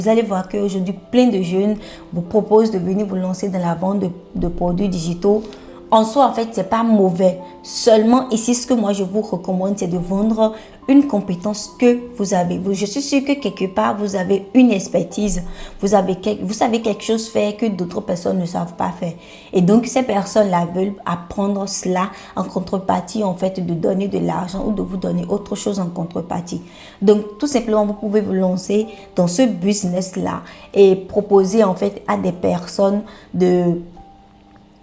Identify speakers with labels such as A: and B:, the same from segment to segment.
A: Vous allez voir qu'aujourd'hui, plein de jeunes vous proposent de venir vous lancer dans la vente de produits digitaux. En soi, en fait, c'est pas mauvais. Seulement, ici, ce que moi, je vous recommande, c'est de vendre une compétence que vous avez. Je suis sûre que quelque part, vous avez une expertise. Vous savez quelque chose faire que d'autres personnes ne savent pas faire. Et donc, ces personnes-là veulent apprendre cela en contrepartie, en fait, de donner de l'argent ou de vous donner autre chose en contrepartie. Donc, tout simplement, vous pouvez vous lancer dans ce business-là et proposer, en fait, à des personnes de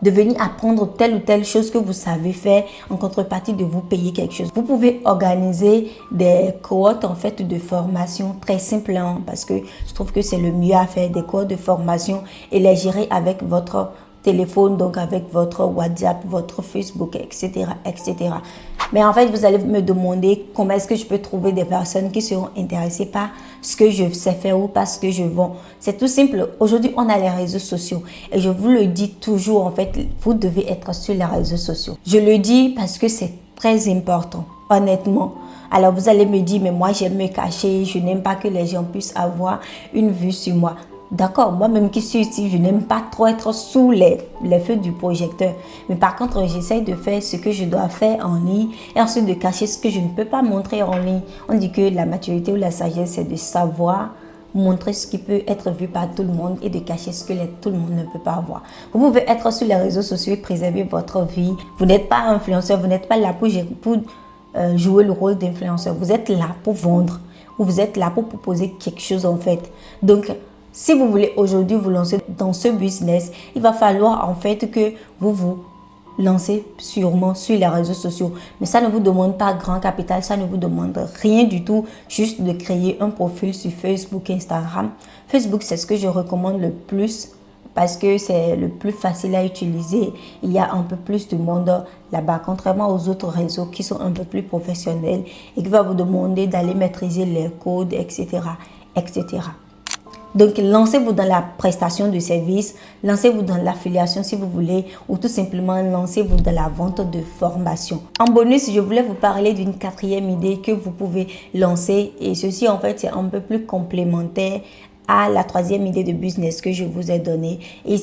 A: venir apprendre telle ou telle chose que vous savez faire en contrepartie de vous payer quelque chose. Vous pouvez organiser des cohortes en fait de formation très simplement parce que je trouve que c'est le mieux à faire, des cohortes de formation et les gérer avec votre téléphone, donc avec votre WhatsApp, votre Facebook, etc., etc. Mais en fait, vous allez me demander comment est-ce que je peux trouver des personnes qui seront intéressées par ce que je sais faire ou par ce que je vends. C'est tout simple. Aujourd'hui, on a les réseaux sociaux et je vous le dis toujours, en fait, vous devez être sur les réseaux sociaux. Je le dis parce que c'est très important, honnêtement. Alors, vous allez me dire, mais moi, j'aime me cacher, je n'aime pas que les gens puissent avoir une vue sur moi. D'accord, moi-même qui suis ici, je n'aime pas trop être sous les feux du projecteur. Mais par contre, j'essaye de faire ce que je dois faire en ligne et ensuite de cacher ce que je ne peux pas montrer en ligne. On dit que la maturité ou la sagesse, c'est de savoir montrer ce qui peut être vu par tout le monde et de cacher ce que tout le monde ne peut pas voir. Vous pouvez être sur les réseaux sociaux et préserver votre vie. Vous n'êtes pas influenceur, vous n'êtes pas là pour jouer le rôle d'influenceur. Vous êtes là pour vendre ou vous êtes là pour proposer quelque chose en fait. Donc, si vous voulez aujourd'hui vous lancer dans ce business, il va falloir en fait que vous vous lancez sûrement sur les réseaux sociaux. Mais ça ne vous demande pas grand capital, ça ne vous demande rien du tout, juste de créer un profil sur Facebook, Instagram. Facebook, c'est ce que je recommande le plus parce que c'est le plus facile à utiliser. Il y a un peu plus de monde là-bas, contrairement aux autres réseaux qui sont un peu plus professionnels et qui vont vous demander d'aller maîtriser les codes, etc., etc. Donc, lancez-vous dans la prestation de services, lancez-vous dans l'affiliation si vous voulez, ou tout simplement lancez-vous dans la vente de formation. En bonus, je voulais vous parler d'une quatrième idée que vous pouvez lancer et ceci en fait c'est un peu plus complémentaire à la troisième idée de business que je vous ai donnée. Et